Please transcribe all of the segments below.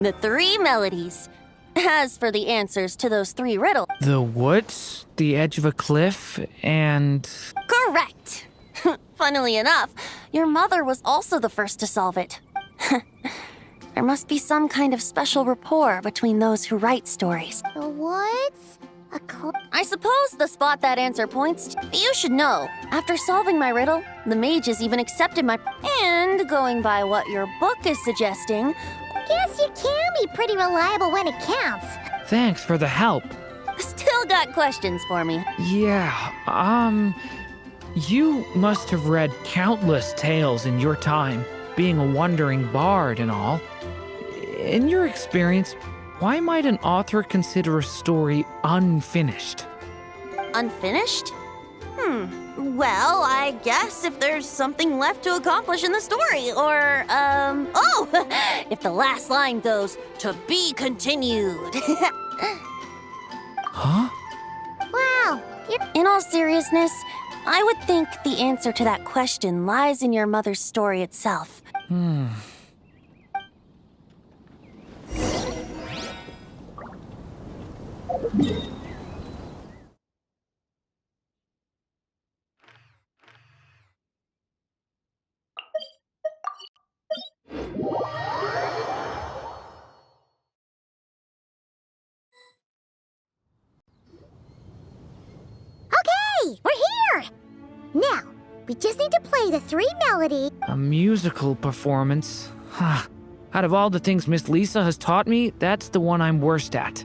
The 3 melodies. As for the answers to those 3 riddles... The woods, the edge of a cliff, and... Correct! Funnily enough, your mother was also the first to solve it. There must be some kind of special rapport between those who write stories. The woods? I suppose the spot that answer points to... You should know, after solving my riddle, the mages even accepted my... And going by what your book is suggesting... Guess you can be pretty reliable when it counts. Thanks for the help. Still got questions for me? Yeah, you must have read countless tales in your time, being a wandering bard and all. In your experience, why might an author consider a story unfinished? Unfinished? Well, I guess if there's something left to accomplish in the story, or, if the last line goes, "To be continued." Huh? Wow, In all seriousness, I would think the answer to that question lies in your mother's story itself. okay, we're here! Now, we just need to play the 3 melodies. A musical performance? Huh. Out of all the things Miss Lisa has taught me, that's the one I'm worst at.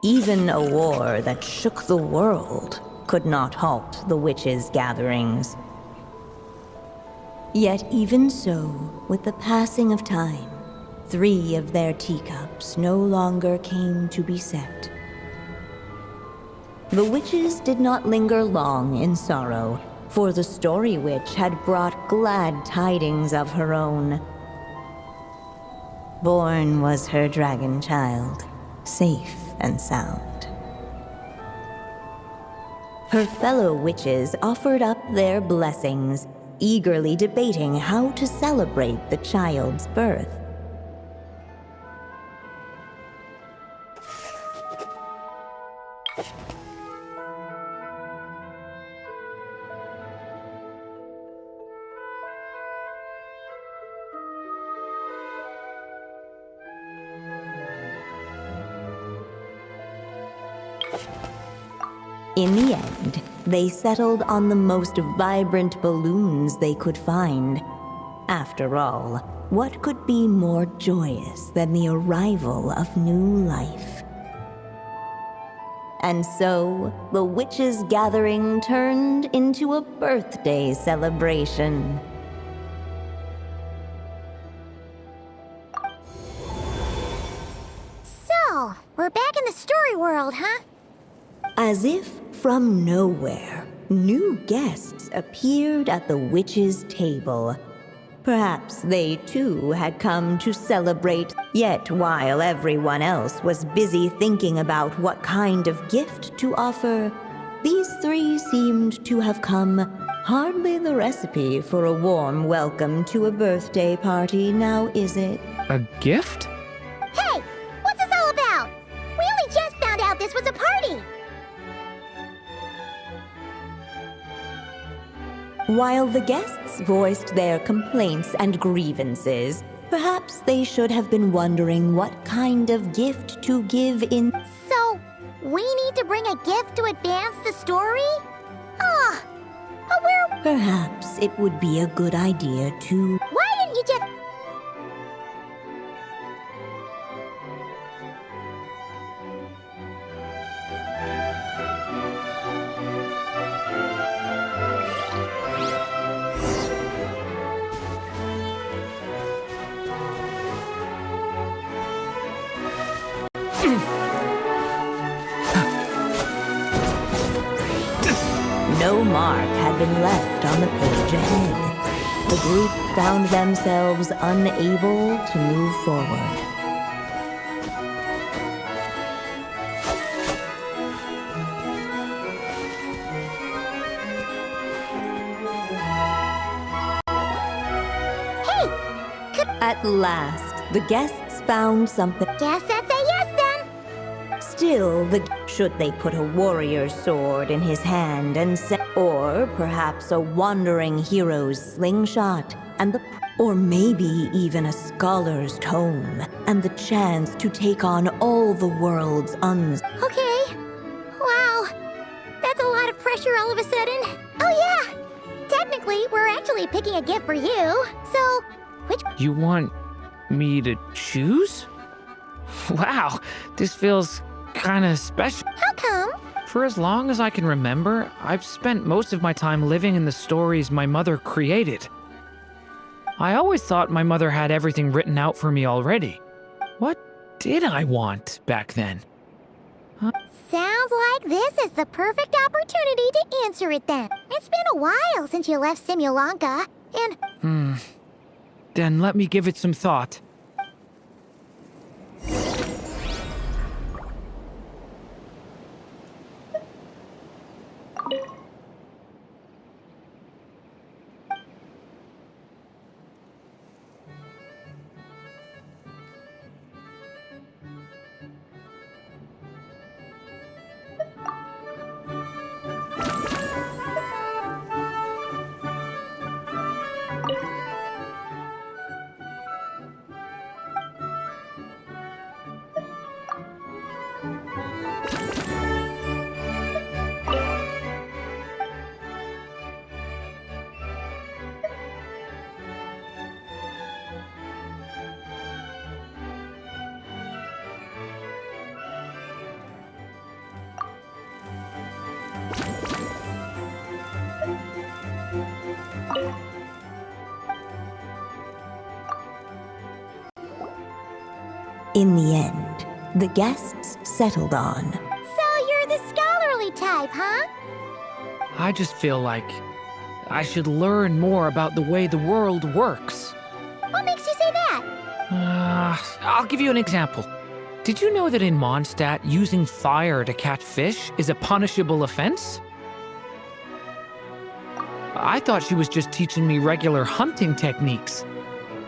Even a war that shook the world could not halt the witches' gatherings. Yet even so, with the passing of time, 3 of their teacups no longer came to be set. The witches did not linger long in sorrow, for the story witch had brought glad tidings of her own. Born was her dragon child, safe and sound. Her fellow witches offered up their blessings, eagerly debating how to celebrate the child's birth. In the end, they settled on the most vibrant balloons they could find. After all, what could be more joyous than the arrival of new life? And so, the witches' gathering turned into a birthday celebration. Oh, we're back in the story world, huh? As if from nowhere, new guests appeared at the witch's table. Perhaps they too had come to celebrate, yet while everyone else was busy thinking about what kind of gift to offer, these three seemed to have come. Hardly the recipe for a warm welcome to a birthday party, now is it? A gift? Hey, what's this all about? We only just found out this was a party. While the guests voiced their complaints and grievances, perhaps they should have been wondering what kind of gift to give in. So, we need to bring a gift to advance the story? Ah, but where? Perhaps it would be a good idea to. Why didn't you just? No mark had been left on the page ahead. The group found themselves unable to move forward. At last, the guests found something. Guess that's a yes then. Still, should they put a warrior's sword in his hand and or perhaps a wandering hero's slingshot, or maybe even a scholar's tome, and the chance to take on all the world's Okay. Wow. That's a lot of pressure all of a sudden. Oh yeah. Technically, we're actually picking a gift for you. So, which? You want me to choose? Wow, this feels kinda special. How come? For as long as I can remember, I've spent most of my time living in the stories my mother created. I always thought my mother had everything written out for me already. What did I want back then? Sounds like this is the perfect opportunity to answer it then. It's been a while since you left Simulanka, and... Then let me give it some thought. In the end, the guests settled on. So you're the scholarly type, huh? I just feel like I should learn more about the way the world works. What makes you say that? I'll give you an example. Did you know that in Mondstadt, using fire to catch fish is a punishable offense? I thought she was just teaching me regular hunting techniques.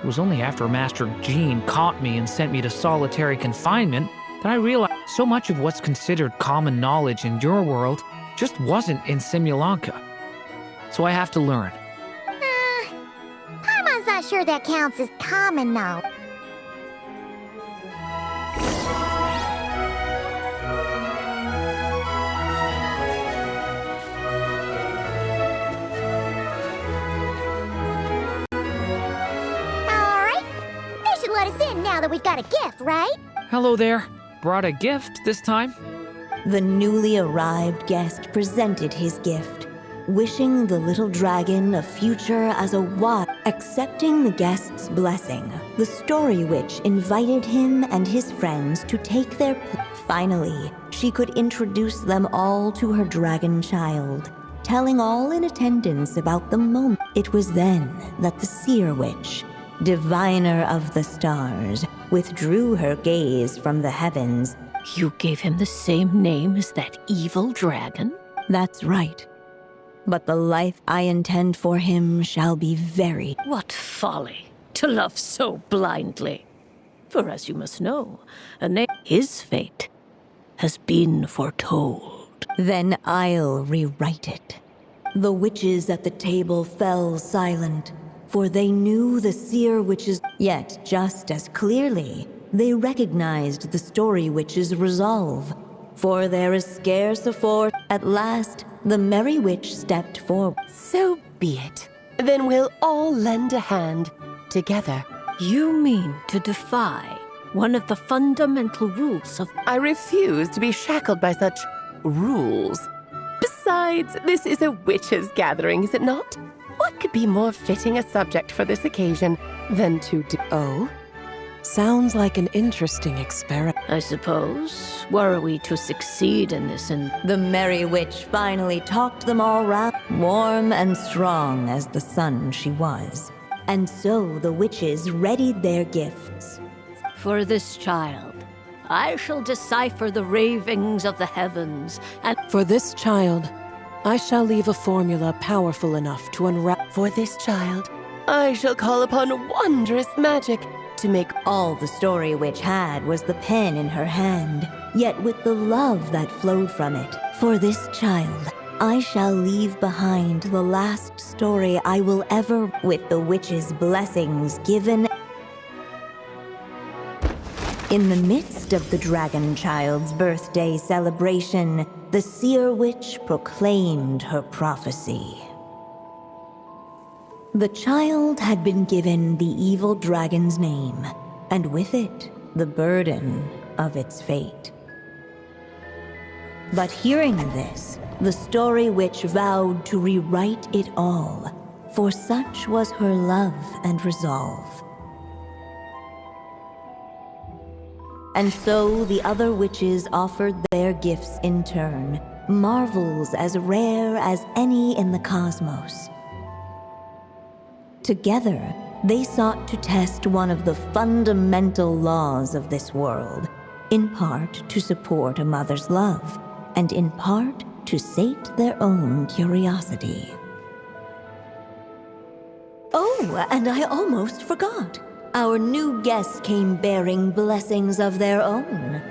It was only after Master Jean caught me and sent me to solitary confinement that I realized so much of what's considered common knowledge in your world just wasn't in Simulanka. So I have to learn. Paimon's not sure that counts as common knowledge. Now that we've got a gift, right? Hello there. Brought a gift this time? The newly arrived guest presented his gift. wishing the little dragon a future as a wise. Accepting the guest's blessing, the story witch invited him and his friends to take their Finally, she could introduce them all to her dragon child, telling all in attendance about the moment. It was then that the seer witch, diviner of the stars, withdrew her gaze from the heavens. You gave him the same name as that evil dragon? That's right. But the life I intend for him shall be very. What folly to love so blindly. For as you must know, his fate has been foretold. Then I'll rewrite it. The witches at the table fell silent, for they knew the seer witch's. Yet, just as clearly, they recognized the story witch's resolve. For there is scarce a fort. At last, the merry witch stepped forward. So be it. Then we'll all lend a hand together. You mean to defy one of the fundamental rules of... I refuse to be shackled by such rules. Besides, this is a witches' gathering, is it not? What could be more fitting a subject for this occasion than to do... Oh? Sounds like an interesting experiment. I suppose. Were we to succeed in this The merry witch finally talked them all round, warm and strong as the sun she was. And so the witches readied their gifts. For this child, I shall decipher the ravings of the heavens, and For this child, I shall leave a formula powerful enough to unwrap. For this child, I shall call upon wondrous magic to make... All the story witch had was the pen in her hand, yet with the love that flowed from it. For this child, I shall leave behind the last story I will ever, with the witch's blessings given. In the midst of the dragon child's birthday celebration, the seer witch proclaimed her prophecy. The child had been given the evil dragon's name, and with it, the burden of its fate. But hearing this, the story witch vowed to rewrite it all, for such was her love and resolve. And so the other witches offered their gifts in turn, marvels as rare as any in the cosmos. Together, they sought to test one of the fundamental laws of this world, in part to support a mother's love, and in part to sate their own curiosity. Oh, and I almost forgot. Our new guests came bearing blessings of their own.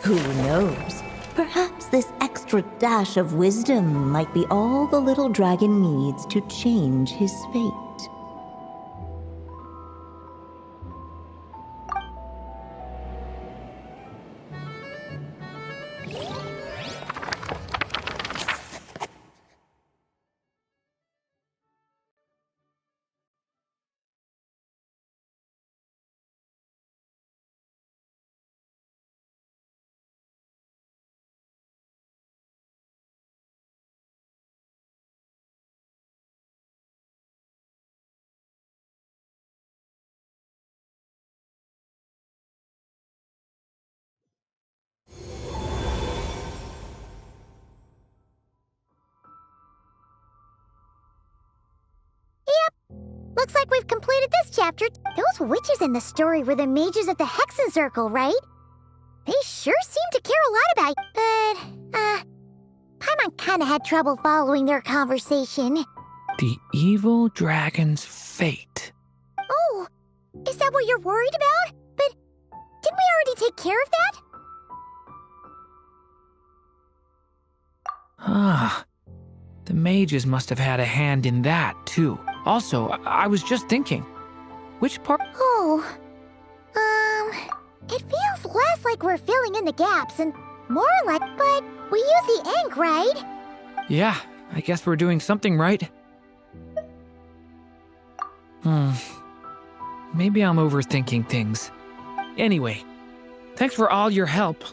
Who knows? Perhaps this extra dash of wisdom might be all the little dragon needs to change his fate. Looks like we've completed this chapter. Those witches in the story were the mages of the Hexen Circle, right? They sure seem to care a lot about you. But, Paimon kinda had trouble following their conversation. The evil dragon's fate. Oh, is that what you're worried about? But didn't we already take care of that? Ah, the mages must have had a hand in that, too. Also, I was just thinking, which part? Oh, it feels less like we're filling in the gaps and more like, but we use the ink, right? Yeah, I guess we're doing something right. Maybe I'm overthinking things. Anyway, thanks for all your help.